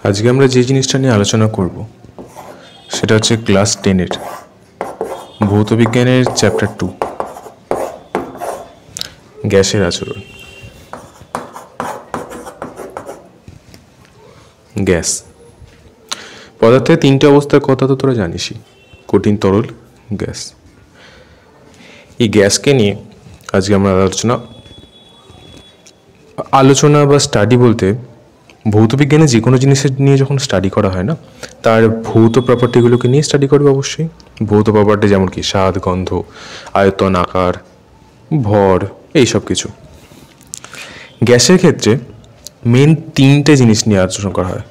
আজকে আমরা যে জিনিসটা নিয়ে আলোচনা করব সেটা হচ্ছে ক্লাস 10-এর ভৌতবিজ্ঞানের চ্যাপ্টার 2 গ্যাসের আচরণ। গ্যাস পদার্থের তিনটে অবস্থার কথা তো তোরা জানিসই, কঠিন, তরল, গ্যাস। এই গ্যাসকে নিয়ে আজকে আমরা আলোচনা বা স্টাডি বলতে ভৌতবিজ্ঞানে যে কোনো জিনিসের নিয়ে যখন স্টাডি করা হয় না, তার ভৌত প্রপার্টিগুলোকে নিয়ে স্টাডি করবে অবশ্যই। ভৌত প্রপার্টি যেমন কি স্বাদ, গন্ধ, আয়তন, আকার, ভর, এইসব কিছু। গ্যাসের ক্ষেত্রে মেন তিনটে জিনিস নিয়ে আলোচনা করা হয়।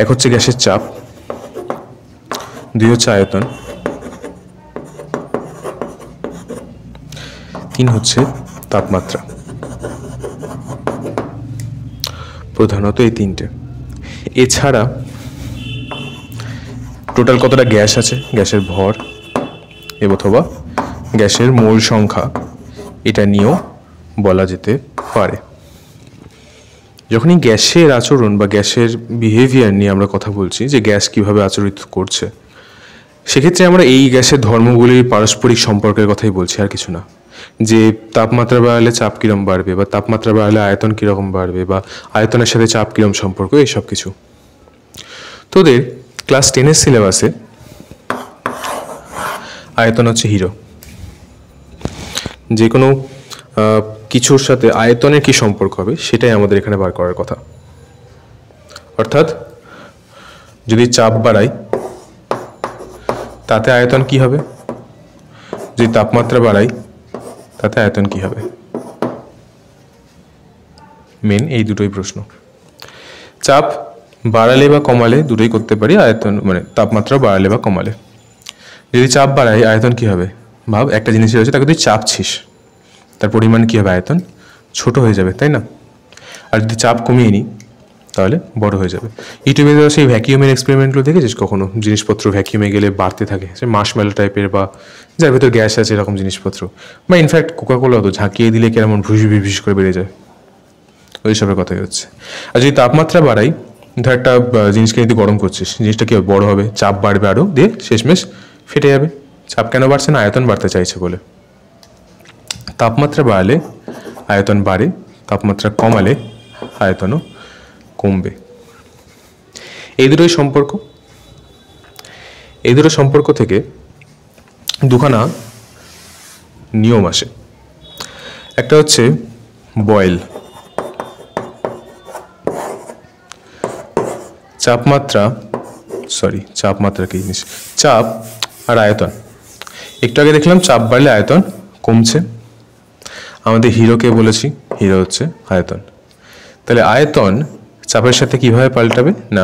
এক হচ্ছে গ্যাসের চাপ, দুই হচ্ছে আয়তন, তিন হচ্ছে তাপমাত্রা। প্রধানত এই তিনটে। এছাড়া টোটাল কতটা গ্যাস আছে, গ্যাসের ভর অথবা গ্যাসের মোল সংখ্যা, এটা নিয়েও বলা যেতে পারে। যখনই গ্যাসের আচরণ বা গ্যাসের বিহেভিয়ার নিয়ে আমরা কথা বলছি, যে গ্যাস কিভাবে আচরিত করছে, সেক্ষেত্রে আমরা এই গ্যাসের ধর্মগুলির পারস্পরিক সম্পর্কের কথাই বলছি, আর কিছু না। যে তাপমাত্রা বাড়লে চাপ কিরম বাড়বে, বা তাপমাত্রা বাড়লে আয়তন কীরকম বাড়বে, বা আয়তনের সাথে চাপ কিরম সম্পর্ক, এইসব কিছু। তোদের ক্লাস 10-এর সিলেবাসে আয়তন হচ্ছে হিরো। যে কোনো কিছুর সাথে আয়তনের কি সম্পর্ক হবে সেটাই আমাদের এখানে বার করার কথা। অর্থাৎ যদি চাপ বাড়াই তাতে আয়তন কি হবে, যদি তাপমাত্রা বাড়াই তাতে আয়তন কি হবে। মেন এই দুটোই প্রশ্ন। চাপ বাড়ালে বা কমালে দুটোই করতে পারি, আয়তন মানে তাপমাত্রা বাড়ালে বা কমালে। যদি চাপ বাড়াই আয়তন কি হবে, ভাব একটা জিনিস রয়েছে, তাকে তুই চাপছিস, তার পরিমাণ কী হবে, আয়তন ছোট হয়ে যাবে, তাই না? আর যদি চাপ কমিয়ে নিই তাহলে বড় হয়ে যাবে। ইউটিউবে সেই ভ্যাকিউমের এক্সপেরিমেন্টগুলো দেখেছিস কখনো? জিনিসপত্র ভ্যাকিউমে গেলে বাড়তে থাকে, সে মার্শমেলো টাইপের বা যার ভেতর গ্যাস আছে এরকম জিনিসপত্র, বা ইনফ্যাক্ট কোকাকোলা তো ঝাঁকিয়ে দিলে কেমন ভুস করে বেড়ে যায়, ওই সবের কথাই হচ্ছে। আর যদি তাপমাত্রা বাড়াই, ধর একটা জিনিসকে যদি গরম করছিস, জিনিসটা কি বড় হবে, চাপ বাড়বে আরও, দিয়ে শেষমেশ ফেটে যাবে। চাপ কেন বাড়ছে না? আয়তন বাড়তে চাইছে বলে। তাপমাত্রা বাড়ালে আয়তন বাড়ে, তাপমাত্রা কমালে আয়তনও কমবে। এই দুটোই সম্পর্ক। এই দুটো সম্পর্ক থেকে দুখানা নিয়ম আসে। একটা হচ্ছে বয়েল, চাপমাত্রা কি জিনিস, চাপ আর আয়তন। একটু আগে দেখলাম চাপ বাড়লে আয়তন কমছে। আমাদের হিরোকে বলেছি, হিরো হচ্ছে আয়তন। তাহলে আয়তন চাপের সাথে কিভাবে পাল্টাবে না,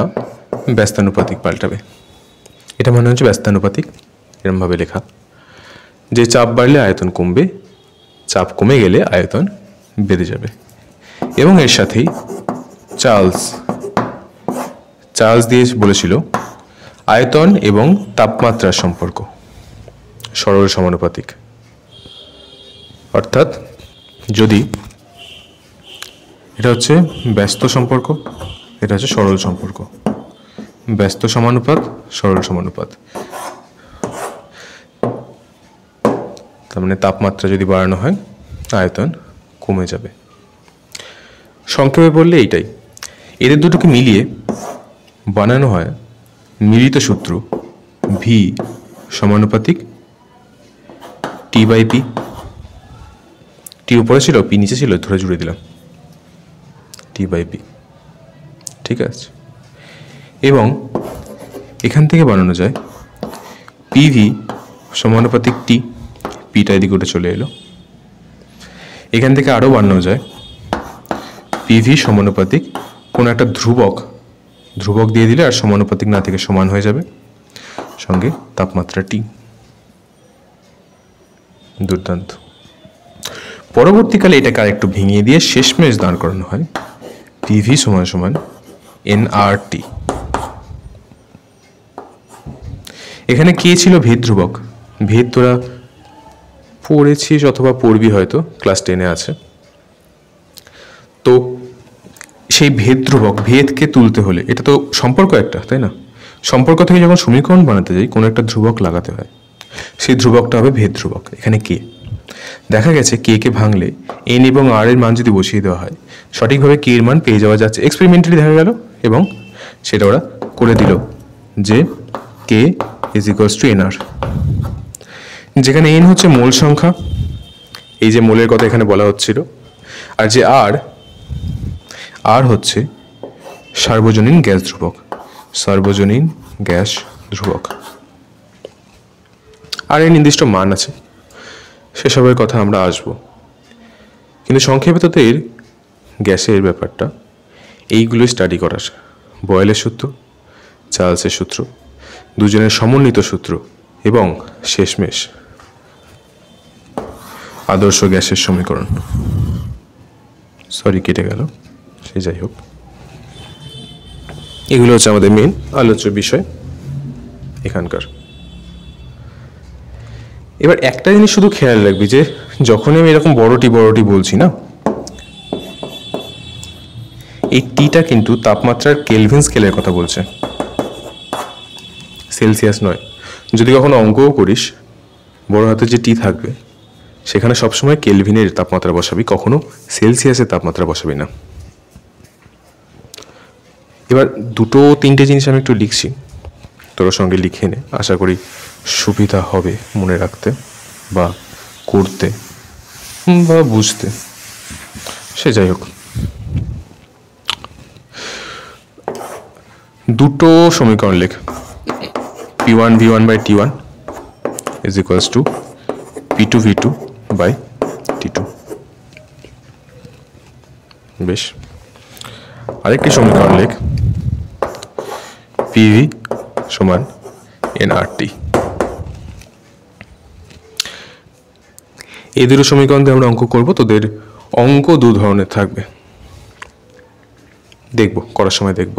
ব্যস্তানুপাতিক পাল্টাবে। এটা মনে হচ্ছে ব্যস্তানুপাতিক, এরমভাবে লেখা, যে চাপ বাড়লে আয়তন কমবে, চাপ কমে গেলে আয়তন বেড়ে যাবে। এবং এর সাথেই চার্লস দিয়ে বলেছিল আয়তন এবং তাপমাত্রার সম্পর্ক সরল সমানুপাতিক। অর্থাৎ যদি এটা হচ্ছে ব্যস্ত সম্পর্ক, এটা হচ্ছে সরল সম্পর্ক, ব্যস্ত সমানুপাত, সরল সমানুপাত। তার মানে তাপমাত্রা যদি বাড়ানো হয় আয়তন কমে যাবে। সংক্ষেপে বললে এইটাই। এদের দুটোকে মিলিয়ে বানানো হয় মিলিত সূত্র ভি সমানুপাতিক টি বাই পি। টি উপরে ছিল, পি নিচে ছিল, ধরে জুড়ে দিলাম, টি বাই পি। ঠিক আছে? এবং এখান থেকে বানানো যায় পিভি সমানুপাতিক টি, পিটা এদিকে উঠে চলে এলো। এখান থেকে আরও বানানো যায় পিভি সমানুপাতিক কোনো একটা ধ্রুবক দিয়ে দিলে আর সমানুপাতিক না থেকে সমান হয়ে যাবে, সঙ্গে তাপমাত্রা টি। দুর্দান্ত। পরবর্তীকালে এটাকে আরেকটু ভেঙে দিয়ে শেষমেশ দাঁড় করানো হয় পিভি সমান সমান এনআরটি। এখানে কে ছিল ভেদ ধ্রুবক? ভেদ তোরা পড়েছিস অথবা পড়বি, হয়তো ক্লাস 10-এ আছে। তো সেই ভেদ ধ্রুবক, ভেদকে তুলতে হলে, এটা তো সম্পর্ক একটা, তাই না? সম্পর্ক থেকে যখন সমীকরণ বানাতে যাই কোনো একটা ধ্রুবক লাগাতে হয়, সেই ধ্রুবকটা হবে ভেদ ধ্রুবক। এখানে কে, দেখা গেছে কে কে ভাঙলে এন এবং আর এর মান যদি বসিয়ে দেওয়া হয় সঠিকভাবে কে এর মান পেয়ে যাওয়া যাচ্ছে, এক্সপেরিমেন্টালি দেখা গেল, এবং সেটা ওরা করে দিল যে K is equals two N আর, যেখানে এন হচ্ছে মোল সংখ্যা, এই যে মোলের কথা এখানে বলা হচ্ছিল, আর যে আর হচ্ছে সার্বজনীন গ্যাস ধ্রুবক, সার্বজনীন গ্যাস ধ্রুবক। আর এর নির্দিষ্ট মান আছে, সেসবের কথা আমরা আসব, কিন্তু সংক্ষেপে তোদের গ্যাসের ব্যাপারটা এইগুলো স্টাডি করার, বয়েলের সূত্র, চার্লসের সূত্র, দুজনের সমন্বিত সূত্র, এবং শেষমেশ আদর্শ গ্যাসের সমীকরণ। সরি কেটে গেল, সে যাই হোক, এগুলো হচ্ছে আমাদের মেন আলোচ্য বিষয় এখানকার। এবার একটা জিনিস শুধু খেয়াল রাখবি যে যখনই আমি এরকম বড়টি বলছি না, এই টিটা কিন্তু তাপমাত্রার কেলভিন স্কেলের কথা বলছে, সেলসিয়াস নয়। যদি কখনো অঙ্কও করিস, বড় হাতে যে টি থাকবে সেখানে সবসময় কেলভিনের তাপমাত্রা বসাবি, কখনো সেলসিয়াসের তাপমাত্রা বসাবি না। এবার দুটো তিনটে জিনিস আমি একটু লিখছি, তোর সঙ্গে লিখে নে, আশা করি সুবিধা হবে মনে রাখতে বা করতে বা বুঝতে, সে যাই হোক। দুটো সমীকরণ লেখ, P1 V1 by T1 is equals to P2 V2 by T2। বেশ, আরেকটি সমীকরণ লেখ, PV সমান nRT। এই দুটো সমীকরণ দিয়ে আমরা অঙ্ক করব। তোদের অঙ্ক দু ধরনের থাকবে, দেখব করার সময় দেখব।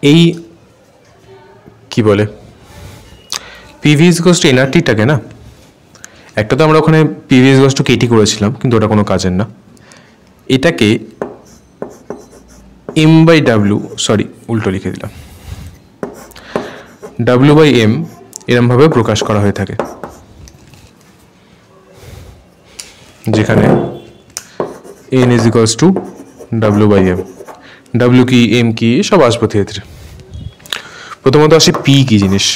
এই কি বলে পিভি ইজ ইকুয়ালস টু এনআরটিটাকে না, একটা তো আমরা ওখানে PV is equals to KT করেছিলাম, কিন্তু ওটা কোনো কাজের না। এটাকে এম বাই ডাব্লিউ, সরি উল্টো লিখে দিলাম, ডাব্লিউ বাই এম এরমভাবে প্রকাশ করা হয়ে থাকে, যেখানে N is equals to W by M. W কি, এম কি, সব আসবো ধীরে ধীরে। প্রথমত আসে পি কি জিনিস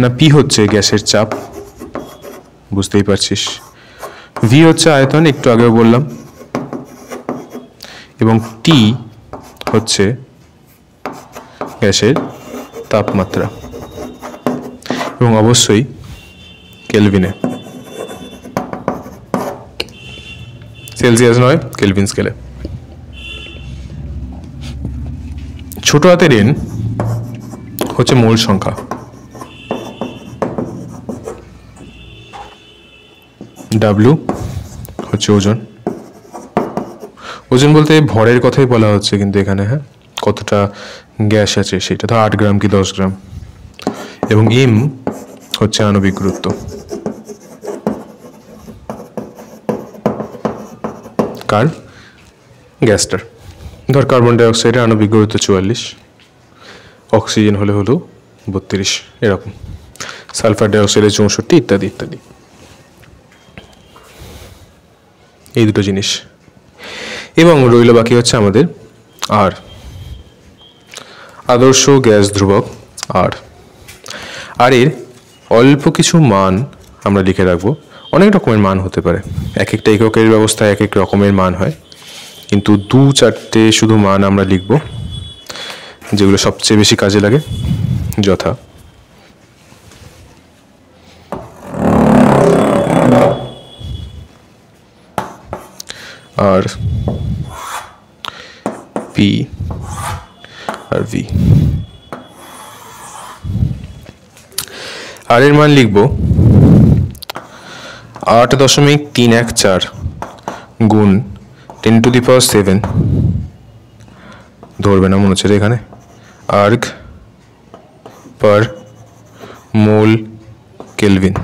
না, পি হচ্ছে গ্যাসের চাপ, বুঝতেই পারছিস। ভি হচ্ছে আয়তন, একটু আগেও বললাম, এবং টি হচ্ছে গ্যাসের তাপমাত্রা, এবং অবশ্যই কেলভিনে, সেলসিয়াস নয়, কেলভিন স্কেলে। ছোট হাতের এন হচ্ছে মোল সংখ্যা, ডাব্লিউ হচ্ছে ওজন। ওজন বলতে ভরের কথাই বলা হচ্ছে, কিন্তু এখানে হ্যাঁ কতটা গ্যাস আছে সেটা, তো 8 গ্রাম কি 10 গ্রাম। এবং এম হচ্ছে আণবিক গুরুত্ব। কার? গ্যাসটার। ধর কার্বন ডাইঅক্সাইডের আণবিক গুরুত্ব 44, অক্সিজেন হলো 32, এরকম, সালফার ডাইঅক্সাইডের 64, ইত্যাদি ইত্যাদি। এই দুটো জিনিস, এবং রইল বাকি হচ্ছে আমাদের আর, আদর্শ গ্যাস ধ্রুবক আর। আর এর অল্প কিছু মান আমরা লিখে রাখবো, অনেক রকমের মান হতে পারে, এক একটা এককের ব্যবস্থায় এক এক রকমের মান হয়, কিন্তু 2-4টে শুধু মান আমরা লিখব যেগুলো সবচেয়ে বেশি কাজে লাগে, যথা আর, পি আর ভি। আর এর মান লিখব 8.314 গুণ 10⁻⁷, ধরবে না মনে হচ্ছে এখানে, আর্গ পার মোল কেলভিন,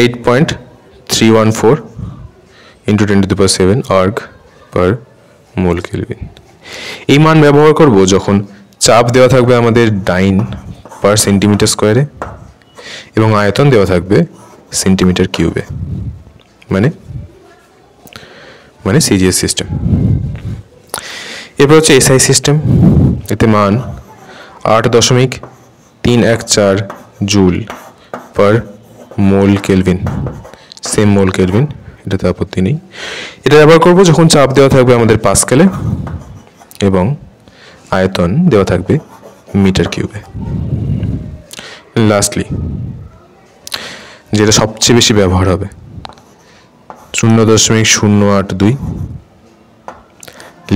8.3 314 ইন্টু 10⁻⁷ আর্গ পার মোল কেলভিন। এই মান ব্যবহার করব যখন চাপ দেওয়া থাকবে আমাদের ডাইন পার সেন্টিমিটার স্কোয়ারে এবং আয়তন দেওয়া থাকবে সেন্টিমিটার কিউবে, মানে সিজিএস সিস্টেম। এরপর হচ্ছে এসআই সিস্টেম। এতে মান 8.314 joule per mole kelvin, same mole kelvin, এটাতে আপত্তি নেই। এটা ব্যবহার করব যখন চাপ দেওয়া থাকবে আমাদের পাস্কেলে এবং আয়তন দেওয়া থাকবে মিটার কিউবে। লাস্টলি যেটা সবচেয়ে বেশি ব্যবহার হবে, 0.082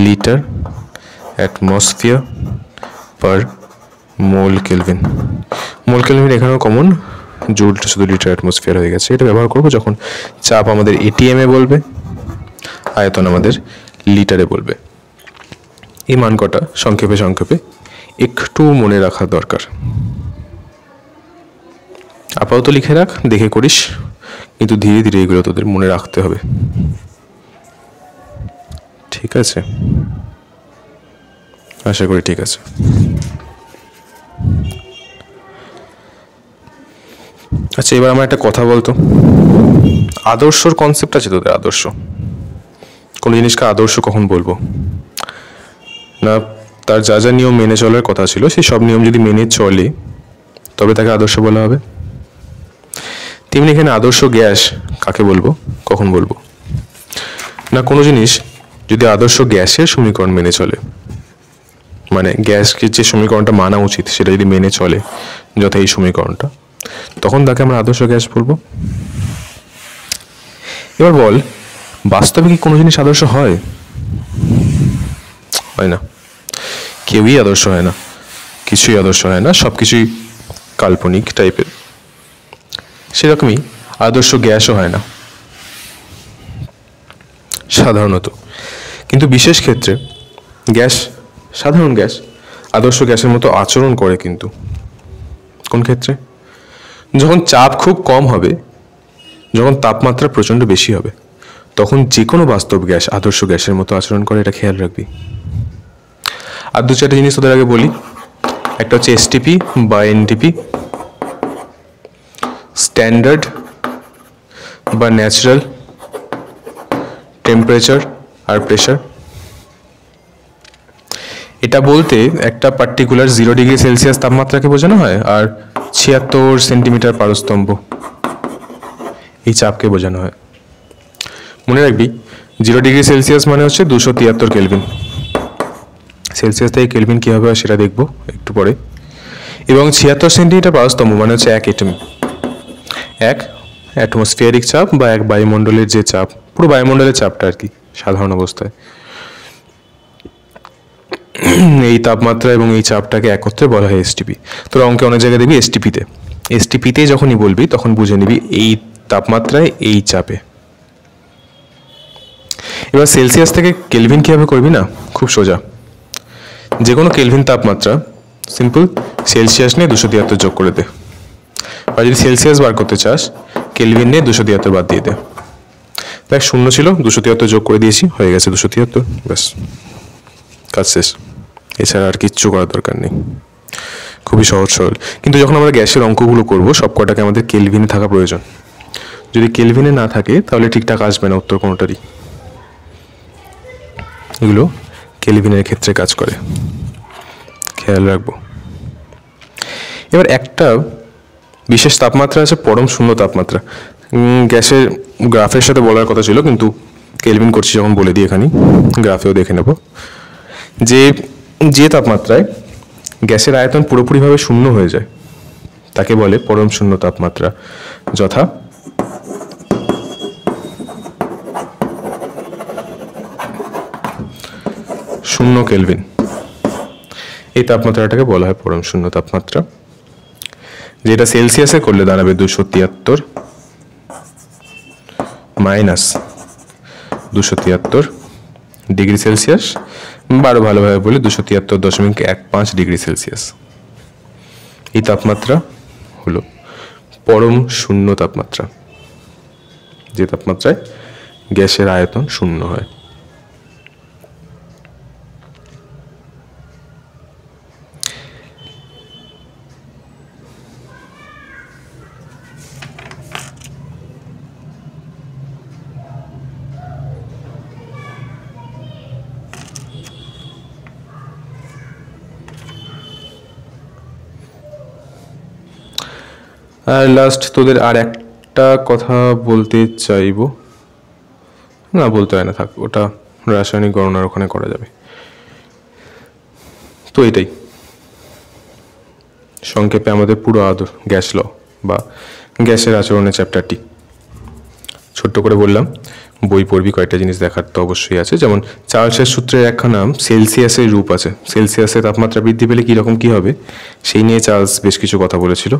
litre atmosphere per mole kelvin. Mole kelvin এখানেও কমন, জুলটা শুধু লিটার অ্যাটমসফিয়ার হয়ে গেছে। এটা ব্যবহার করব যখন চাপ আমাদের এটিএমে বলবে, আয়তন আমাদের লিটারে বলবে। এই মান কটা সংক্ষেপে একটু মনে রাখা দরকার। আপাতত লিখে রাখ, দেখে করিস, কিন্তু ধীরে ধীরে এগুলো তোদের মনে রাখতে হবে, ঠিক আছে? আশা করি ঠিক আছে। আচ্ছা, এবার আমার একটা কথা বলতো, আদর্শর কনসেপ্ট আছে তোদের? আদর্শ, কোন জিনিসকে আদর্শ কখন বলবো? না, তার যা যা নিয়ম মেনে চলার কথা ছিল সেই সব নিয়ম যদি মেনে চলে তবে তাকে আদর্শ বলা হবে। তেমনি এখানে আদর্শ গ্যাস কাকে বলবো, কখন বলবো? না, কোনো জিনিস যদি আদর্শ গ্যাসের সমীকরণ মেনে চলে, মানে গ্যাসকে যে সমীকরণটা মানা উচিত সেটা যদি মেনে চলে, যথা এই সমীকরণটা, তখন তাকে আমরা আদর্শ গ্যাস বলবো। এবার বল, বাস্তবে কি কোনো জিনিস আদর্শ হয়? হয় না, কেউই আদর্শ হয় না, কিছুই আদর্শ হয় না, সব কিছুই কাল্পনিক টাইপের। সেরকমই আদর্শ গ্যাসও হয় না সাধারণত, কিন্তু বিশেষ ক্ষেত্রে গ্যাস, সাধারণ গ্যাস আদর্শ গ্যাসের মতো আচরণ করে। কিন্তু কোন ক্ষেত্রে? যখন চাপ খুব কম হবে, যখন তাপমাত্রা প্রচণ্ড বেশি হবে, তখন যে কোনো বাস্তব গ্যাস আদর্শ গ্যাসের মতো আচরণ করে, এটা খেয়াল রাখবি। আর দু চারটে জিনিস তোদের আগে বলি। একটা হচ্ছে এসটিপি বা এনটিপি, স্ট্যান্ডার্ড বা ন্যাচারাল টেম্পারেচার আর প্রেশার। এটা বলতে একটা পার্টিকুলার 0°C তাপমাত্রাকে বোঝানো হয়, আর 76 সেন্টিমিটার পারস্তম্ভ এই চাপকে বোঝানো হয়। মনে রাখবি 0°C মানে হচ্ছে 273 কেলভিন। সেলসিয়াস থেকে কেলভিন কীভাবে হয় সেটা দেখবো একটু পরে। এবং 76 সেন্টিমিটার পারস্তম্ভ মানে হচ্ছে 1 এটম, 1 অ্যাটমসফিয়ারিক চাপ বা 1 বায়ুমণ্ডলের যে চাপ, পুরো বায়ুমণ্ডলের চাপটা আর কি সাধারণ অবস্থায়। এই তাপমাত্রা এবং এই চাপটাকে একত্রে বলা হয় এসটিপি। তোর অঙ্কে অনেক জায়গায় দেখবি এসটিপিতে যখনই বলবি তখন বুঝে নিবি এই তাপমাত্রায় এই চাপে। এবার সেলসিয়াস থেকে কেলভিন কীভাবে করবি? না, খুব সোজা। যে কোনো কেলভিন তাপমাত্রা সিম্পল সেলসিয়াস নিয়ে 273 যোগ করে দে, আর যদি সেলসিয়াস বার করতে চাস কেলভিন নিয়ে 273 বাদ দিয়ে দে। দেখ, 0 ছিল, 273 যোগ করে দিয়েছি, হয়ে গেছে 273, ব্যাস কাজ শেষ। এছাড়া আর কিচ্ছু করার দরকার নেই, খুবই সহজ সরল। কিন্তু যখন আমরা গ্যাসের অঙ্কগুলো করবো সব কটাকে আমাদের কেলভিনে থাকা প্রয়োজন। যদি কেলভিনে না থাকে তাহলে ঠিকঠাক আসবে না উত্তর কোনোটারই। এগুলো কেলভিনের ক্ষেত্রে কাজ করে, খেয়াল রাখবো। এবার একটা বিশেষ তাপমাত্রা আছে, পরম শূন্য তাপমাত্রা। গ্যাসের গ্রাফের সাথে বলার কথা ছিল, কিন্তু কেলভিন করছি যখন বলে দিই, এখানে গ্রাফেও দেখে নেব যে তাপমাত্রায় গ্যাসের আয়তন পুরোপুরিভাবে শূন্য হয়ে যায় তাকে বলে পরম শূন্য তাপমাত্রা, যথা 0 কেলভিন। এই তাপমাত্রাটাকে বলা হয় পরম শূন্য তাপমাত্রা, যেটা সেলসিয়াসে করলে দাঁড়াবে 273 মাইনাস 273 ডিগ্রি সেলসিয়াস, বারো ভালোভাবে বলি 273.15 ডিগ্রি সেলসিয়াস। এই তাপমাত্রা হলো পরম শূন্য তাপমাত্রা, যে তাপমাত্রায় গ্যাসের আয়তন শূন্য হয়। আর লাস্ট তোদের আর একটা কথা বলতে চাইবো, না বলতে হয় না, থাক, ওটা রাসায়নিক গণনার ওখানে করা যাবে। তো এটাই সংক্ষেপে আমাদের পুরো গ্যাস ল বা গ্যাসের আচরণের চ্যাপ্টারটি। ছোট্ট করে বললাম, বই পড়বি, কয়েকটা জিনিস দেখার তো অবশ্যই আছে। যেমন চার্লসের সূত্রের একখানা সেলসিয়াসের রূপ আছে, সেলসিয়াসে তাপমাত্রা বৃদ্ধি পেলে কীরকম কী হবে সেই নিয়ে চার্লস বেশ কিছু কথা বলেছিল।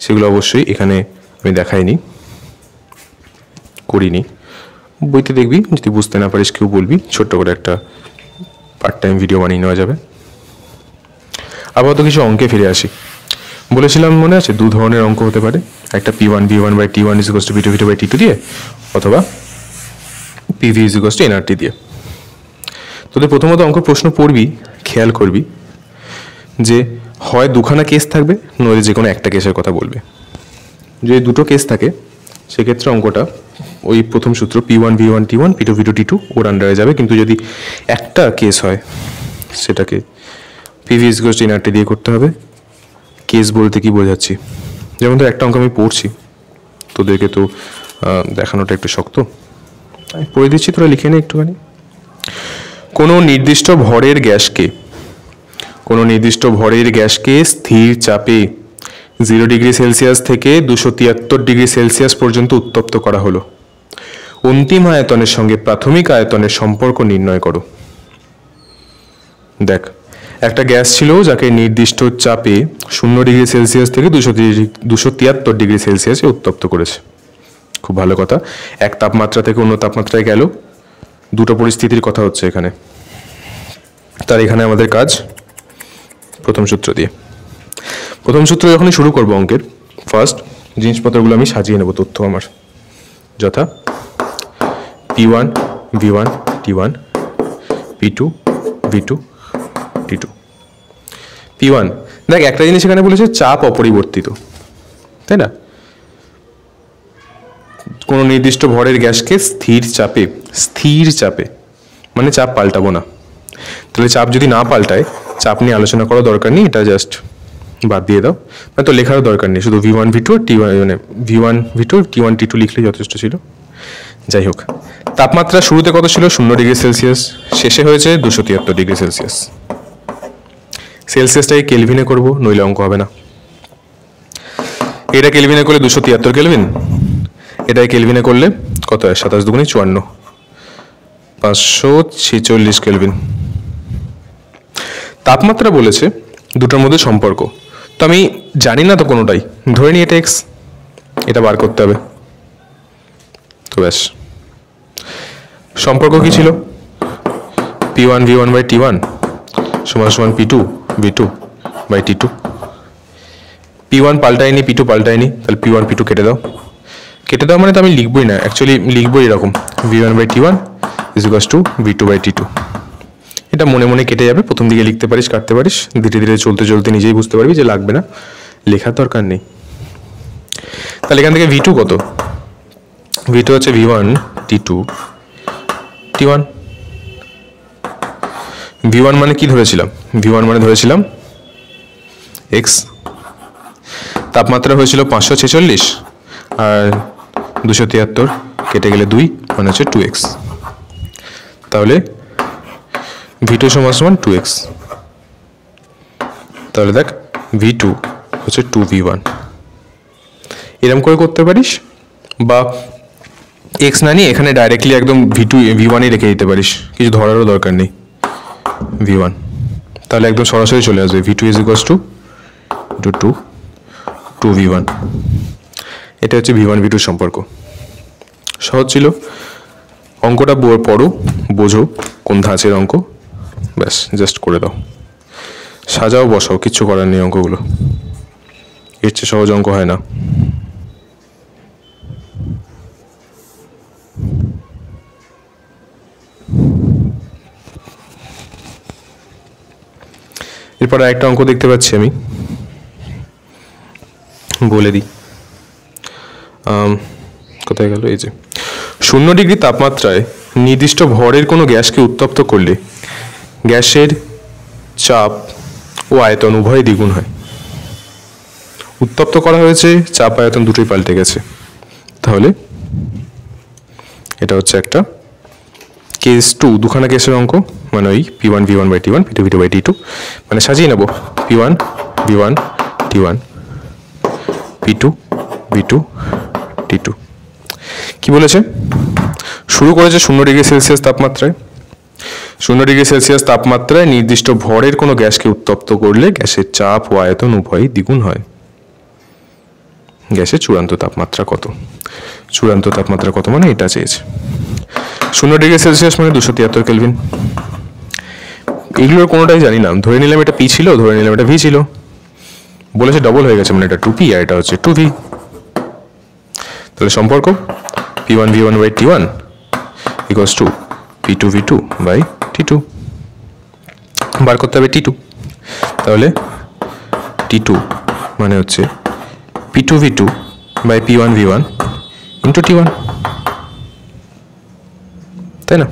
সেগুলো অবশ্যই এখানে আমি দেখাইনি, করিনি, বইতে দেখবি, যদি বুঝতে না পারিস কেউ বলবি, ছোট্ট করে একটা পার্ট টাইম ভিডিও বানিয়ে নেওয়া যাবে। আপাতত কিছু অঙ্কে ফিরে আসি। বলেছিলাম মনে আছে, দু ধরনের অঙ্ক হতে পারে, একটা P1 V1/T1 = V2 V2/T2 দিয়ে, অথবা PV = nRT দিয়ে। তোদের প্রথমত অঙ্ক প্রশ্ন পড়বি, খেয়াল করবি যে হয় দুখানা কেস থাকবে, নইলে যে কোনো একটা কেসের কথা বলবে। যদি দুটো কেস থাকে সেক্ষেত্রে অঙ্কটা ওই প্রথম সূত্র P1 V1/T1 P2 V2/T2 ওর আন্ডারে যাবে। কিন্তু যদি একটা কেস হয় সেটাকে PV = nRT দিয়ে করতে হবে। কেস বলতে কি বোঝাচ্ছি, যেমন ধর একটা অঙ্ক আমি পড়ছি, তোদেরকে তো দেখানোটা একটু শক্ত, আমি পড়ে দিচ্ছি, তোরা লিখে নে একটুখানি। কোনো নির্দিষ্ট ভরের গ্যাসকে স্থির চাপে 0 ডিগ্রি সেলসিয়াস থেকে 273 ডিগ্রি সেলসিয়াস পর্যন্ত উত্তপ্ত করা হলো। অন্তিম আয়তনের সঙ্গে প্রাথমিক আয়তনের সম্পর্ক নির্ণয় করো। দেখ, একটা গ্যাস ছিল যাকে নির্দিষ্ট চাপে 0 ডিগ্রি সেলসিয়াস থেকে 273 ডিগ্রি সেলসিয়াসে উত্তপ্ত করেছে। খুব ভালো কথা, এক তাপমাত্রা থেকে অন্য তাপমাত্রায় গেল, দুটো পরিস্থিতির কথা হচ্ছে এখানে। তার এখানে আমাদের কাজ প্রথম সূত্র দিয়ে। প্রথম সূত্র যখনই শুরু করবো অঙ্কের, ফার্স্ট জিনিসপত্রগুলো আমি সাজিয়ে নেব, তথ্য আমার, যথা P1 V1/T1 P2 V2/T2। P1, দেখ একটা জিনিস এখানে বলেছে, চাপ অপরিবর্তিত, তাই না? কোনো নির্দিষ্ট ভরের গ্যাসকে স্থির চাপে মানে চাপ পাল্টাবো না। তাহলে চাপ যদি না পাল্টায়, চাপ নিয়ে আলোচনা করার দরকার নেই, এটা জাস্ট বাদ দিয়ে দাও, না তো লেখারও দরকার নেই, শুধু V1 V2 T1 মানে V1 V2 T1 T2 লিখলে যথেষ্ট ছিল। যাই হোক, তাপমাত্রা শুরুতে কত ছিল? 0 ডিগ্রি সেলসিয়াস, শেষে হয়েছে 273 ডিগ্রি সেলসিয়াস। সেলসিয়াসটাকে কেলভিনে করব, নইলে অঙ্ক হবে না। এটা কেলভিনে করলে 273 কেলভিন, এটাই কেলভিনে করলে কত হয়? 27 দুগুণে 54, 546 কেলভিন। তাপমাত্রা বলেছে, দুটোর মধ্যে সম্পর্ক তো আমি জানি না তো কোনোটাই, ধরে নিই এটা x, এটা বার করতে হবে। তো ব্যাস, সম্পর্ক কি ছিল? P1 V1/T1 = P2 V2/T2। P1 পাল্টায়নি, P2 পাল্টায়নি, তাহলে P1 P2 কেটে দাও মানে তো আমি লিখবই না, অ্যাকচুয়ালি লিখবই এরকম, V1/T1 = V2/T2। এটা মনে মনে কেটে যাবে, প্রথম দিকে লিখতে পারিস, কাটতে পারিস, ধীরে ধীরে চলতে চলতে নিজেই বুঝতে পারবি যে লাগবে না, লেখার দরকার নেই। তাহলে এখান থেকে V2 কত? V2 হচ্ছে V1/T2 T1। V1 মানে কি ধরেছিলাম? V1 মানে ধরেছিলাম x, তাপমাত্রা হয়েছিল 546 আর 273 কেটে গেলে 2 মানে হচ্ছে 2x। তাহলে V2 = 2x। তাহলে দেখ V2 হচ্ছে 2V1, এরকম করে করতে পারিস, বা x না নিয়ে এখানে ডাইরেক্টলি একদম V1-ই রেখে দিতে পারিস, কিছু ধরারও দরকার নেই, V1। তাহলে একদম সরাসরি চলে আসবে V2 = 2V1। এটা হচ্ছে V1 V2 সম্পর্ক। সহজ ছিল, অঙ্কটা পড়ো, বোঝো কোন ধাঁচের অঙ্ক, ব্যাস জাস্ট করে দাও, সাজাও বসাও, কিচ্ছু করার নেই, অঙ্কগুলো এর চেয়ে সহজ অঙ্ক হয় না। এরপর একটা অঙ্ক দেখতে পাচ্ছি আমি, বলে দিই। কোথায় গেল? এই যে 0 ডিগ্রি তাপমাত্রায় নির্দিষ্ট ভরের কোনো গ্যাসকে উত্তপ্ত করলে গ্যাসের চাপ ও আয়তন উভয় দ্বিগুণ হয়। উত্তপ্ত করা হয়েছে, চাপ আয়তন দুটোই পাল্টে গেছে। তাহলে এটা হচ্ছে একটা কেস 2, দুখানা কেসের অঙ্ক, মানে ওই P1 V1/T1 P2 V2/T2, মানে সাজিয়ে নেব P1 V1 T1 P2 V2 T2। কি বলেছে? শুরু করেছে 0 ডিগ্রি সেলসিয়াস তাপমাত্রায়। 0 ডিগ্রি সেলসিয়াস তাপমাত্রায় নির্দিষ্ট ভরের কোনো গ্যাসকে উত্তপ্ত করলে গ্যাসের চাপ ও আয়তন উভয়ই দ্বিগুণ হয়। গ্যাসের চূড়ান্ত তাপমাত্রা কত? চূড়ান্ত তাপমাত্রা কত মানে এটা চেয়েছে। 0 ডিগ্রি সেলসিয়াস মানে 273 কেলভিন। এগুলোর কোনোটাই জানি না, ধরে নিলাম এটা P ছিল, ধরে নিলাম এটা V ছিল, বলেছে ডবল হয়ে গেছে, মানে এটা 2P আর এটা হচ্ছে 2V। তাহলে সম্পর্ক P1 V1/T1 equals to P2 V2/T2। বার করতে হবে T2। তাহলে T2 মানে হচ্ছে P2 V2/P1 V1 into T1, তাই না?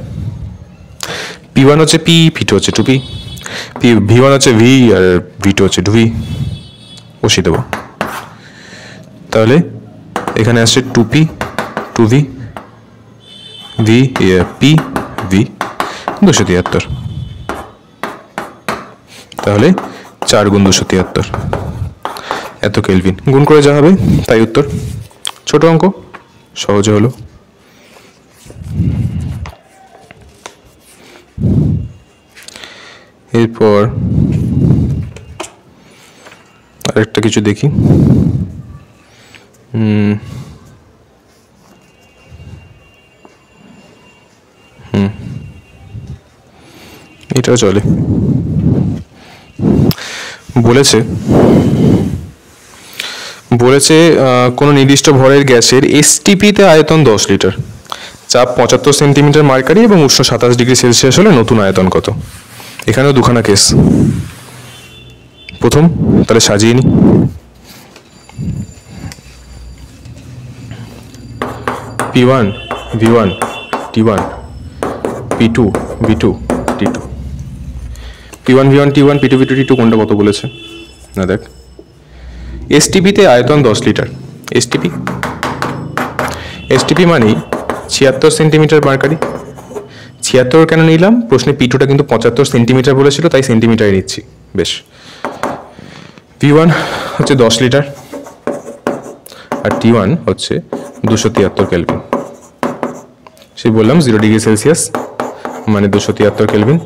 P1 হচ্ছে P, P2 হচ্ছে 2P, V1 হচ্ছে V আর V2 হচ্ছে 2V, বসিয়ে দেবো। তাহলে এখানে আসছে 2P 2V V P V 273। তাহলে 4 গুণ 273 এত কেলভিন, গুণ করে যা হবে তাই উত্তর। ছোট অঙ্ক, সহজে হলো। এরপর আরেকটা কিছু দেখি। এটাও চলে। বলেছে কোনো নির্দিষ্ট ভরের গ্যাসের এসটিপিতে আয়তন 10 লিটার, চাপ 75 সেন্টিমিটার মার্কারি এবং উষ্ণ 27 ডিগ্রি সেলসিয়াস হলে নতুন আয়তন কত? এখানেও দুখানা কেস। প্রথম, তাহলে সাজিয়ে নি। P1 V1 T1 P2 V2 T2। P1 V1 T1 P2 V2 T2 কোনটা কত বলেছে না? দেখ, এসটিপিতে আয়তন 10 লিটার। এসটিপি মানে 76 সেন্টিমিটার মার্কারি। 76 কেন নিলাম? প্রশ্নে P2টা কিন্তু 75 সেন্টিমিটার বলেছিল, তাই সেন্টিমিটারে নিচ্ছি। বেশ, P1 হচ্ছে 10 লিটার আর T1 হচ্ছে 273 কেলভিন। সে বললাম 0 ডিগ্রি সেলসিয়াস মানে 273 কেলভিন।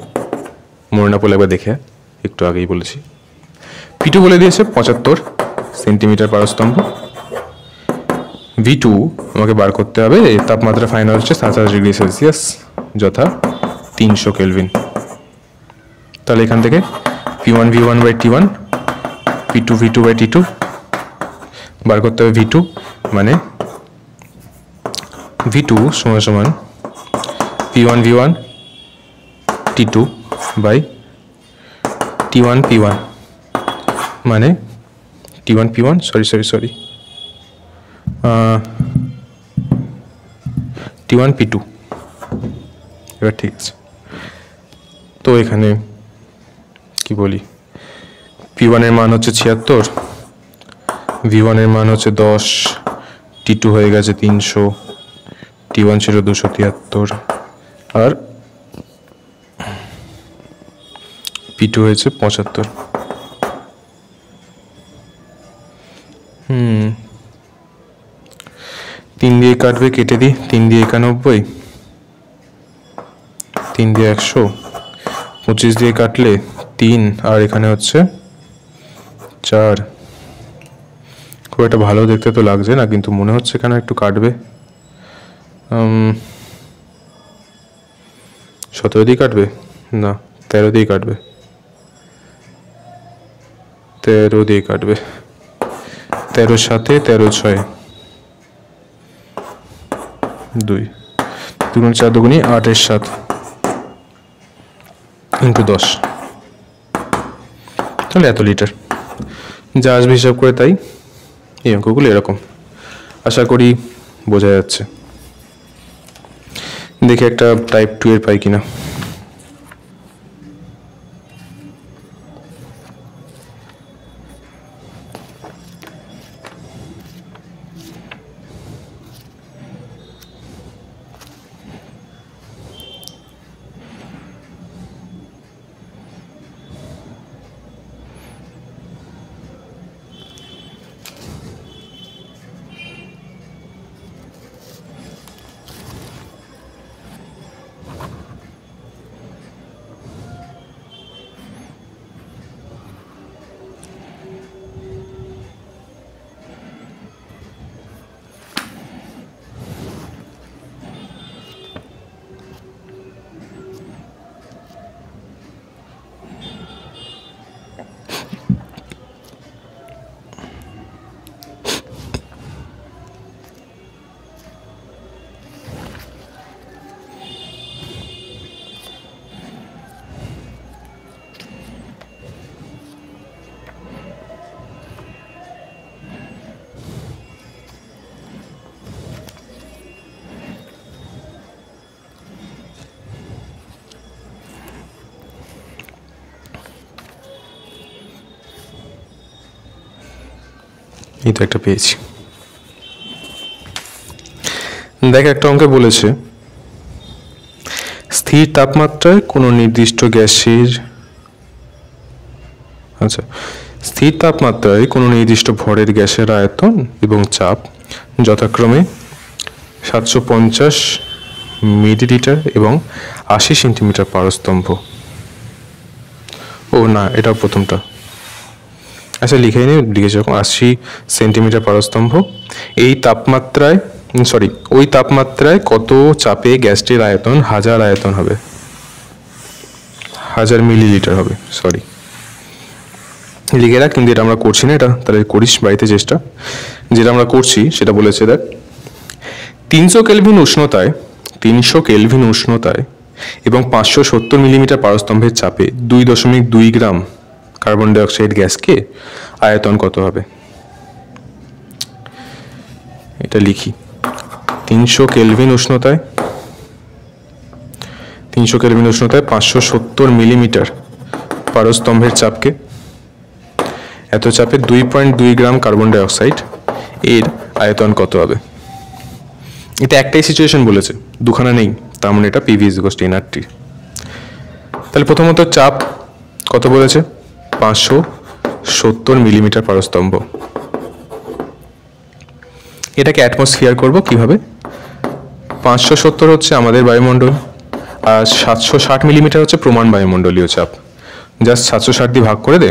মনে না পড়লে একবার দেখে, একটু আগেই বলেছি। P2 বলে দিয়েছে 75 সেন্টিমিটার পারস্তম্ভ। V2 আমাকে বার করতে হবে, তাপমাত্রা ফাইনাল হচ্ছে 27 ডিগ্রি সেলসিয়াস, যথা 300 কেলভিন। তাহলে এখান থেকে P1 V1/T1 P2 V2/T2 বার করতে হবে V2, মানে V2 সমান সমান P1 V1 T2/T1 P1, মানে T1 P1 sorry T1 P2। এবার ঠিক আছে। তো এখানে কি বলি, P1 এর মান হচ্ছে 76, V1 এর মান হচ্ছে 10, T2 হয়ে গেছে 300, T1 ছিল 273 আর P2 হয়েছে 75। 3 দিয়ে কাটবে, কেটে দিই। 3 দিয়ে 91, 3 দিয়ে 100, 25 দিয়ে কাটলে 3 আর এখানে হচ্ছে 4। খুব একটা ভালো দেখতে তো লাগছে না, কিন্তু মনে হচ্ছে কেন একটু কাটবে। 17 দিয়ে কাটবে না, 13 দিয়ে কাটবে, 13 দিয়ে কাটবে। 13 7 13 6 2 2 4 2 8 এর 7 ইন্টু 10, তাহলে এত লিটার যা আসবে হিসাব করে তাই। এই অঙ্কগুলো এরকম, আশা করি বোঝা যাচ্ছে। দেখি একটা টাইপ 2 এর পাই কিনা। এই তো একটা পেয়েছি। দেখ একটা অঙ্কে বলেছে স্থির তাপমাত্রায় কোনো নির্দিষ্ট গ্যাসের স্থির তাপমাত্রায় কোনো নির্দিষ্ট ভরের গ্যাসের আয়তন এবং চাপ যথাক্রমে 750 মিলিলিটার এবং 80 সেন্টিমিটার পারস্তম্ভ। ও না, এটা প্রথমটা। আচ্ছা লিখে নিই, লিখেছি যখন 80 সেন্টিমিটার পারস্তম্ভ। এই তাপমাত্রায় ওই তাপমাত্রায় কত চাপে গ্যাসটির আয়তন 1000 আয়তন হবে, 1000 মিলিলিটার হবে। লিখে রাখ, কিন্তু এটা আমরা করছি না, এটা তাহলে করিস বাড়িতে চেষ্টা। যেটা আমরা করছি সেটা বলেছে দেখ, 300 কেলভিন উষ্ণতায় এবং 570 মিলিমিটার পারস্তম্ভের চাপে 2.2 গ্রাম কার্বন ডাইঅক্সাইড গ্যাসকে আয়তন কত হবে? এটা লিখি, 300 কেলভিন উষ্ণতায় 570 মিলিমিটার পারস্তম্ভের চাপকে, এত চাপে 2.2 গ্রাম কার্বন ডাইঅক্সাইড এর আয়তন কত হবে? এটা একটাই সিচুয়েশন বলেছে, দুখানা নেই, তার মানে এটা PV = nRT। তাহলে প্রথমত চাপ কত বলেছে? 570 মিলিমিটার পারস্তম্ভ। এটাকে অ্যাটমসফিয়ার করব কিভাবে? 570 হচ্ছে আমাদের বায়ুমণ্ডল, আর 760 মিলিমিটার হচ্ছে প্রমাণ বায়ুমণ্ডলীয় চাপ। জাস্ট 760 দিয়ে ভাগ করে দে,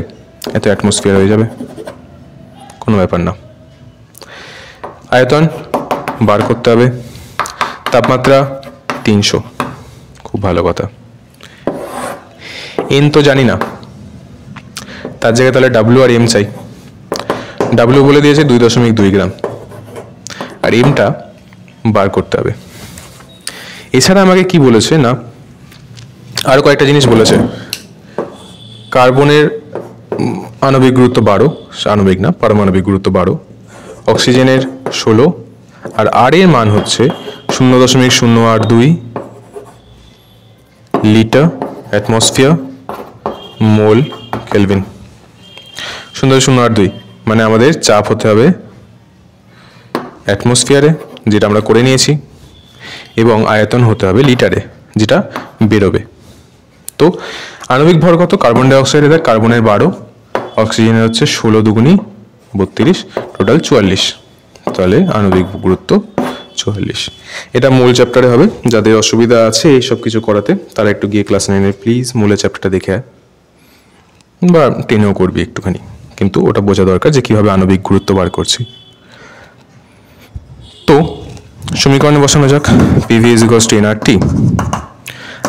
এত অ্যাটমসফিয়ার হয়ে যাবে, কোনো ব্যাপার না। আয়তন বার করতে হবে, তাপমাত্রা 300, খুব ভালো কথা। এন তো জানি না, তার জায়গায় তাহলে ডাব্লিউ আর এম চাই। ডাব্লিউ বলে দিয়েছে 2.2 গ্রাম, আর এমটা বার করতে হবে। এছাড়া আমাকে কি বলেছে না, আরও কয়েকটা জিনিস বলেছে। কার্বনের আণবিক গুরুত্ব 12, আণবিক না পারমাণবিক গুরুত্ব 12, অক্সিজেনের 16, আর আর এর মান হচ্ছে 0.082 লিটার অ্যাটমসফিয়ার মোল কেলভিন। 0.082 মানে আমাদের চাপ হতে হবে অ্যাটমসফিয়ারে, যেটা আমরা করে নিয়েছি, এবং আয়তন হতে হবে লিটারে, যেটা বেরোবে। তো আণবিক ভর কত? কার্বন ডাইঅক্সাইডে দেখ কার্বনের 12, অক্সিজেনের হচ্ছে 16 দুগুণী 32, টোটাল 44। তাহলে আণবিক গুরুত্ব 44। এটা মূল চ্যাপ্টারে হবে। যাদের অসুবিধা আছে এই সব কিছু করাতে তারা একটু গিয়ে ক্লাস 9-এ প্লিজ মূলের চ্যাপ্টারটা দেখে আয়, বা 10-এও করবি একটুখানি, কিন্তু ওটা বোঝা দরকার যে কীভাবে আণবিক গুরুত্ব বার করছি। তো সমীকরণে বসানো যাক, PV = nRT।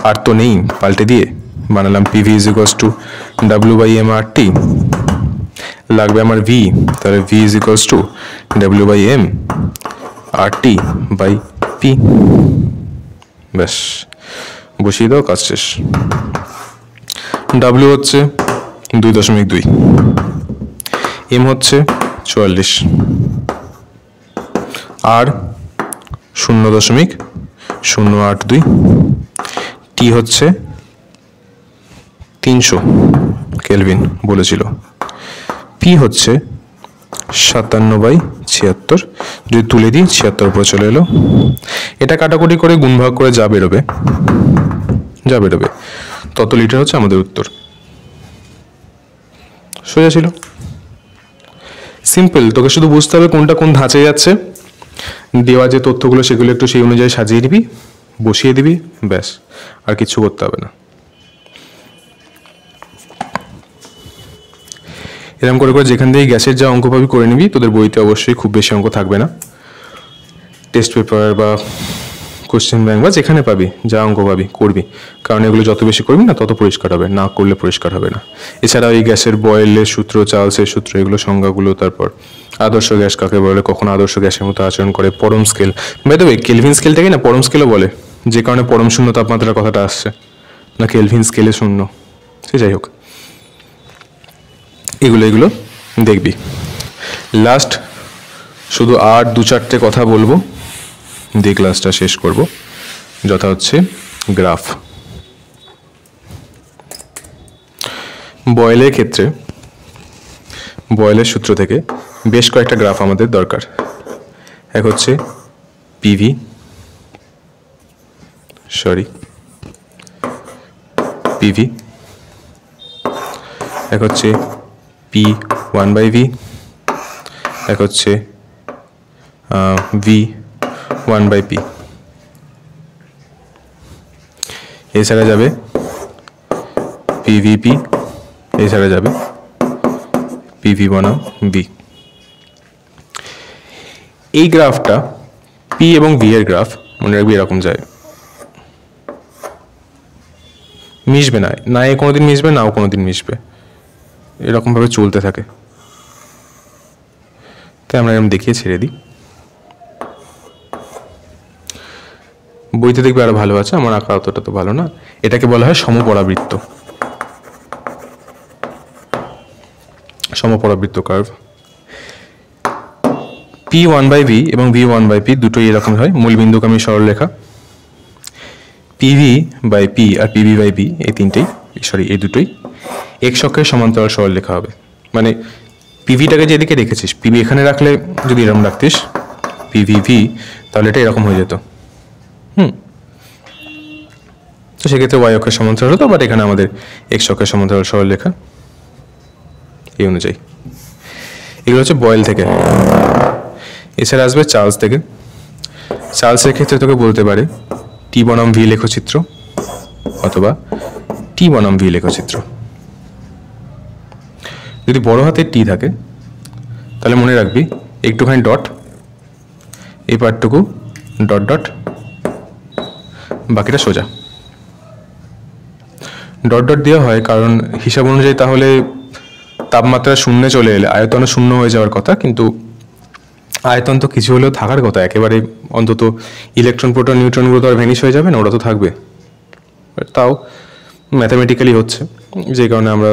আর তো নেই, পাল্টে দিয়ে বানালাম PV = W/mRT। লাগবে আমার V, তাহলে V = W/m/RT/P। ব্যাস, বসিয়ে দাও, কাজ শেষ। W হচ্ছে 2.2, এম হচ্ছে 44, আর 0.082, টি হচ্ছে 300 কেলভিন বলেছিল, পি হচ্ছে 57/76, যদি তুলে দিই 76 উপরে চলে এলো। এটা কাটাকুটি করে গুণভাগ করে যা বেরোবে তত লিটার হচ্ছে আমাদের উত্তর। সোজা ছিল, সিম্পল। তোকে শুধু বুঝতে হবে কোনটা কোন ধাঁচে যাচ্ছে, দেওয়া যে তথ্যগুলো সেগুলো একটু সেই অনুযায়ী সাজিয়ে দিবি, বসিয়ে দিবি, ব্যাস, আর কিছু করতে হবে না। এরকম করে করে যেখান থেকে গ্যাসের যা অঙ্ক পাবি করে নিবি। তোদের বইতে অবশ্যই খুব বেশি অঙ্ক থাকবে না, টেস্ট পেপার বা কোশ্চেন ব্যাংক বা যেখানে পাবি যা অঙ্ক পাবি করবি, কারণ এগুলো যত বেশি করবি না তত পরিষ্কার হবে, না করলে পরিষ্কার হবে না। এছাড়া এই গ্যাসের বয়েলের সূত্র, চার্লসের সূত্র, এগুলো সংজ্ঞাগুলো, তারপর আদর্শ গ্যাস কাকে বলে, কখন আদর্শ গ্যাসের মতো আচরণ করে, পরম scale, by the way Kelvin স্কেলটাকে না পরম স্কেলও বলে, যে কারণে পরম শূন্য তাপমাত্রার কথাটা আসছে, না কেলভিন স্কেলে শূন্য, সে যাই হোক, এগুলো দেখবি। লাস্ট শুধু আর 2-4টে কথা বলবো দিয়ে ক্লাসটা শেষ করব, যথা হচ্ছে গ্রাফ। বয়েলের ক্ষেত্রে বয়েলের সূত্র থেকে বেশ কয়েকটা গ্রাফ আমাদের দরকার। এক হচ্ছে পিভি, এক হচ্ছে P1/V, এক হচ্ছে V1/P। এছাড়া যাবে PVP, এছাড়া যাবে PV বনাম V। এই গ্রাফটা P এবং V এর গ্রাফ মনে রাখবি এরকম যায়, মিশবে না, না এ কোনোদিন মিশবে নাও কোনোদিন মিশবে, এরকমভাবে চলতে থাকে। তাই আমরা এরকম দেখিয়ে ছেড়ে দিই, বইতে দেখবে আরো ভালো আছে, আমার আঁকা অতটা তো ভালো না। এটাকে বলা হয় সমপরাবৃত্ত কার্ভ। P1/V এবং V1/P দুটোই এরকম হয়, মূলবিন্দুগামী সরলরেখা। PV/P আর PV/V এই তিনটেই, এই দুটোই x অক্ষের সমান্তরাল সরলরেখা হবে। মানে পিভিটাকে যেদিকে রেখেছিস, পিভি এখানে রাখলে যদি এরকম রাখতিস PVV, তাহলে এটা এরকম হয়ে যেত। তো সেক্ষেত্রে y অক্ষের সমান্তরাল হতো, বাট এখানে আমাদের x অক্ষের সমান্তরাল সরলরেখা, এই অনুযায়ী। এগুলো হচ্ছে বয়েল থেকে। এছাড়া আসবে চার্লস থেকে। চার্লসের ক্ষেত্রে তোকে বলতে পারে T বনাম V লেখচিত্র অথবা T বনাম V লেখচিত্র। যদি বড় হাতের T থাকে তাহলে মনে রাখবি একটুখানি ডট, এই পার্টটুকু ডট ডট, বাকিটা সোজা। ডট ডট দেওয়া হয় কারণ হিসাব অনুযায়ী তাহলে তাপমাত্রা শূন্যে চলে এলে আয়তনও শূন্য হয়ে যাওয়ার কথা, কিন্তু আয়তন তো কিছু হলেও থাকার কথা, একেবারে অন্তত ইলেকট্রন, প্রোটন, নিউট্রনগুলো তো আর ভ্যানিশ হয়ে যাবে না, ওরা তো থাকবে। তাও ম্যাথামেটিক্যালি হচ্ছে, যে কারণে আমরা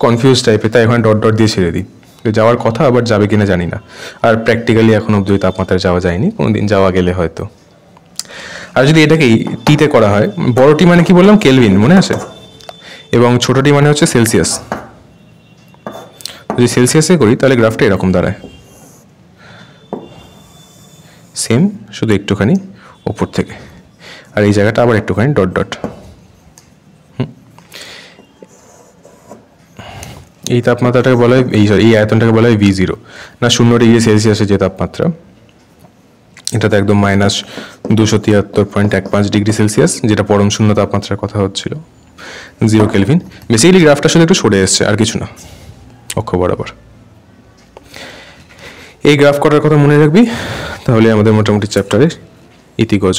কনফিউজ টাইপের, তাই এখন ডট ডট দিয়ে ছেড়ে দিই। যাওয়ার কথা, আবার যাবে কিনা জানি না, আর প্র্যাকটিক্যালি এখন অব্দি তাপমাত্রায় যাওয়া যায়নি, কোনোদিন যাওয়া গেলে হয়তো। আর যদি এটাকেই টিতে করা হয়, বড় টি মানে কি বললাম, কেলভিন, মনে আছে, এবং ছোট টি মানে হচ্ছে সেলসিয়াস। যদি সেলসিয়াসে করি তাহলে গ্রাফটা এরকম দাঁড়ায়, সেম, শুধু একটুখানি ওপর থেকে, আর এই জায়গাটা আবার একটুখানি ডট ডট। এই তাপমাত্রাটাকে বলা হয়, এই আয়তনটাকে বলা হয় V0, না 0°C যে তাপমাত্রা, এটা তো একদম -273.15°C, যেটা পরম শূন্য তাপমাত্রার কথা হচ্ছিল, 0 কেলভিন। বেসিক্যালি গ্রাফটা শুধু একটু সরে এসছে, আর কিছু না, অক্ষ বরাবর। এই গ্রাফ করার কথা মনে রাখবি, তাহলে আমাদের মোটামুটি চ্যাপ্টারের ইতি গজ।